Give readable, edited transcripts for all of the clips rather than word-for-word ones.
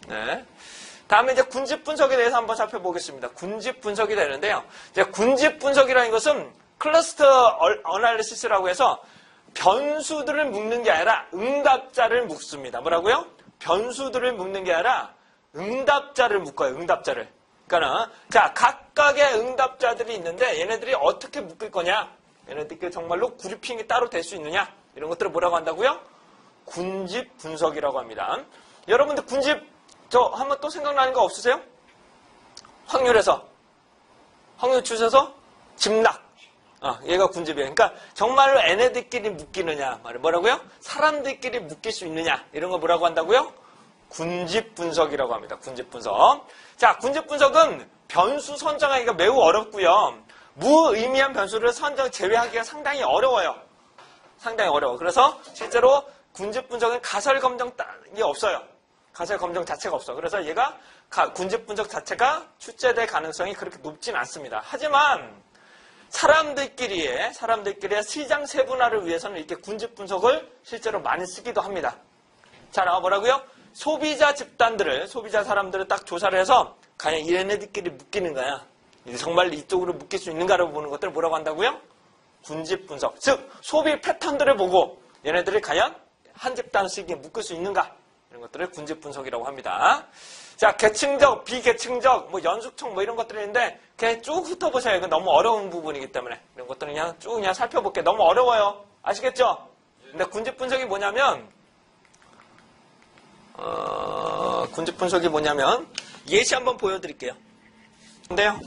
네. 다음에 이제 군집 분석에 대해서 한번 살펴보겠습니다. 군집 분석이 되는데요. 이제 군집 분석이라는 것은 클러스터 어널리시스라고 해서 변수들을 묶는 게 아니라 응답자를 묶습니다. 뭐라고요? 변수들을 묶는 게 아니라 응답자를 묶어요. 응답자를. 그러니까 자, 각각의 응답자들이 있는데 얘네들이 어떻게 묶을 거냐? 얘네들끼리 정말로 그룹핑이 따로 될 수 있느냐? 이런 것들을 뭐라고 한다고요? 군집 분석이라고 합니다. 여러분들 군집 저 한번 또 생각나는 거 없으세요? 확률에서 확률 주셔서 집락. 얘가 군집이에요. 그러니까 정말로 얘네들끼리 묶이느냐 말이에요. 뭐라고요? 사람들끼리 묶일 수 있느냐 이런 거 뭐라고 한다고요? 군집 분석이라고 합니다. 군집 분석. 자, 군집 분석은 변수 선정하기가 매우 어렵고요. 무의미한 변수를 제외하기가 상당히 어려워요. 상당히 어려워. 그래서 실제로 군집 분석은 가설 검정이 없어요. 가설 검정 자체가 없어. 그래서 얘가 군집 분석 자체가 출제될 가능성이 그렇게 높진 않습니다. 하지만 사람들끼리의 시장 세분화를 위해서는 이렇게 군집 분석을 실제로 많이 쓰기도 합니다. 자, 뭐라고요? 소비자 사람들을 딱 조사를 해서 과연 얘네들끼리 묶이는 거야. 정말 이쪽으로 묶일 수 있는가를 보는 것들을 뭐라고 한다고요? 군집 분석. 즉, 소비 패턴들을 보고 얘네들이 과연 한 집단씩 묶을 수 있는가? 이런 것들을 군집 분석이라고 합니다. 자, 계층적, 비계층적, 연속청 이런 것들이 있는데 그냥 쭉 훑어보세요. 이건 너무 어려운 부분이기 때문에 이런 것들은 그냥 쭉 살펴볼게요. 너무 어려워요. 아시겠죠? 근데 군집 분석이 뭐냐면 군집 분석이 뭐냐면 예시 한번 보여드릴게요. 근데요.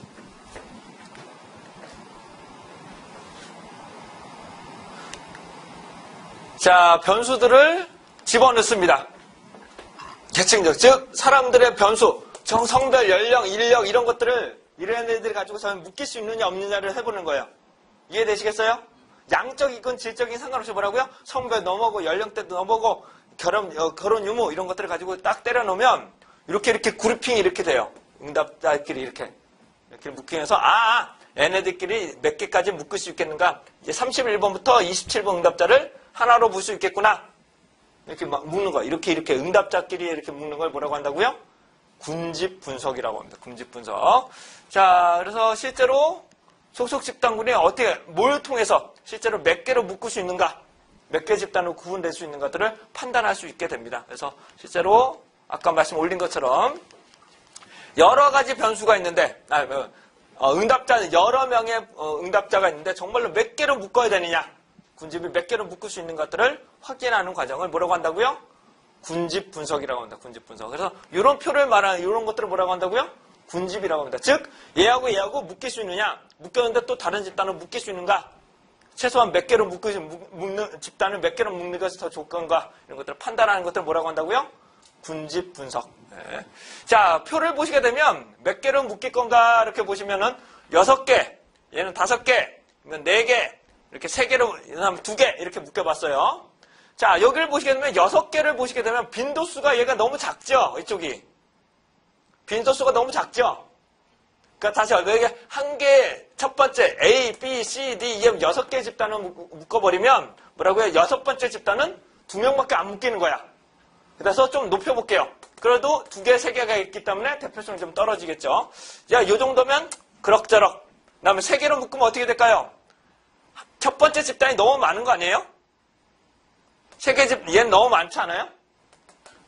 자, 변수들을 집어넣습니다. 계층적, 즉 사람들의 변수, 성별, 연령, 인력 이런 것들을 이런 애들 가지고 저는 묶일 수 있느냐 없느냐를 해보는 거예요. 이해되시겠어요? 양적이건 질적인 상관없이 뭐라고요? 성별 넘어고 연령대도 넘어고 결혼 유무 이런 것들을 가지고 딱 때려놓으면 이렇게 그룹핑이 이렇게 돼요. 응답자끼리 이렇게 묶이면서 얘네들끼리 몇 개까지 묶을 수 있겠는가? 이제 31번부터 27번 응답자를 하나로 볼 수 있겠구나. 이렇게 막 묶는 거. 이렇게 응답자끼리 이렇게 묶는 걸 뭐라고 한다고요? 군집 분석이라고 합니다. 군집 분석. 자, 그래서 실제로 속속 집단군이 뭘 통해서 실제로 몇 개로 묶을 수 있는가? 몇 개 집단으로 구분될 수 있는 것들을 판단할 수 있게 됩니다. 그래서 실제로 아까 말씀 올린 것처럼 여러 가지 변수가 있는데, 여러 명의 응답자가 있는데 정말로 몇 개로 묶어야 되느냐? 군집이 몇 개로 묶을 수 있는 것들을 확인하는 과정을 뭐라고 한다고요? 군집 분석이라고 합니다. 군집 분석. 그래서 이런 표를 말하는 이런 것들을 뭐라고 한다고요? 군집이라고 합니다. 즉 얘하고 묶일 수 있느냐? 묶였는데 또 다른 집단을 묶일 수 있는가? 최소한 몇 개로 묶는 집단을 몇 개로 묶는 것이 더 좋을 건가? 이런 것들을 판단하는 것들을 뭐라고 한다고요? 군집 분석. 네. 자, 표를 보시게 되면 몇 개로 묶일 건가 이렇게 보시면은 6개, 얘는 5개, 이건 4개, 이렇게 3개로, 2개 이렇게 묶여봤어요. 자, 여기를 보시게 되면 6개를 보시게 되면 빈도수가 얘가 너무 작죠? 이쪽이. 빈도수가 너무 작죠? 그러니까 다시 여기 한 개, 첫 번째 A, B, C, D, E, F 6개의 집단을 묶어버리면 뭐라고요? 6번째 집단은 2명밖에 안 묶이는 거야. 그래서 좀 높여볼게요. 그래도 2개, 3개가 있기 때문에 대표성이 좀 떨어지겠죠. 야, 요 정도면 그럭저럭. 그 다음에 3개로 묶으면 어떻게 될까요? 첫 번째 집단이 너무 많은 거 아니에요? 3개 얘는 너무 많지 않아요?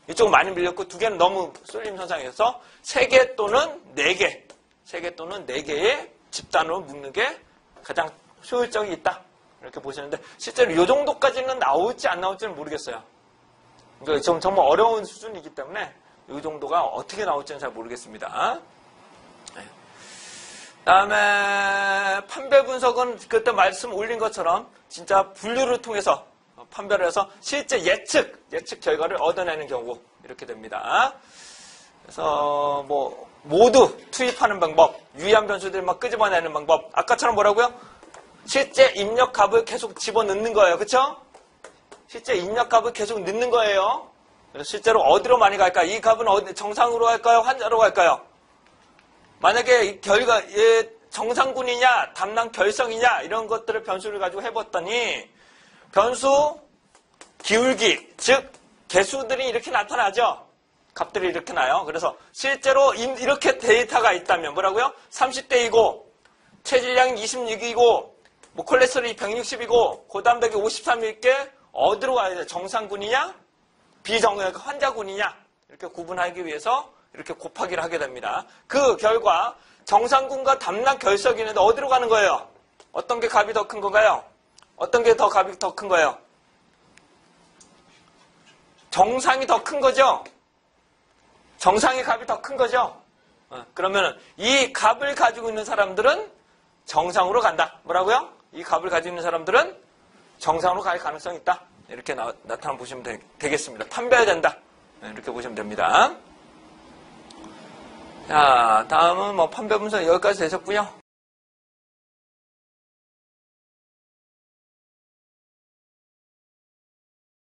이쪽은 많이 밀렸고 2개는 너무 쏠림 현상이어서 3개 또는 4개. 3개 또는 4개의 집단으로 묶는 게 가장 효율적이 있다. 이렇게 보시는데 실제로 이 정도까지는 나올지 안 나올지는 모르겠어요. 그러니까 정말 어려운 수준이기 때문에 이 정도가 어떻게 나올지는 잘 모르겠습니다. 네. 다음에 판별 분석은 그때 말씀 올린 것처럼 진짜 분류를 통해서 판별을 해서 실제 예측 결과를 얻어내는 경우 이렇게 됩니다. 그래서 모두 투입하는 방법, 유의한 변수들 막 끄집어내는 방법. 아까처럼 뭐라고요? 실제 입력값을 계속 집어넣는 거예요. 그쵸? 실제 입력값을 계속 넣는 거예요. 그래서 실제로 어디로 많이 갈까요? 이 값은 정상으로 갈까요? 환자로 갈까요? 만약에 정상군이냐, 담당 결성이냐 이런 것들을 변수를 가지고 해봤더니 변수 기울기, 즉 개수들이 이렇게 나타나죠. 값들이 이렇게 나요. 그래서 실제로 이렇게 데이터가 있다면 뭐라고요? 30대이고 체질량이 26이고 뭐 콜레스테롤이 160이고 고단백이 53일 게 어디로 가야 돼? 정상군이냐? 환자군이냐? 이렇게 구분하기 위해서 이렇게 곱하기를 하게 됩니다. 그 결과 정상군과 담낭 결석이 있는데 어디로 가는 거예요? 어떤 게 값이 더 큰 건가요? 어떤 게 더 값이 더 큰 거예요? 정상이 더 큰 거죠? 정상의 값이 더 큰 거죠? 그러면 이 값을 가지고 있는 사람들은 정상으로 간다. 뭐라고요? 이 값을 가지고 있는 사람들은 정상으로 갈 가능성이 있다. 이렇게 나타나 보시면 되겠습니다. 판별해야 된다. 이렇게 보시면 됩니다. 자, 다음은 판별 분석 여기까지 되셨고요.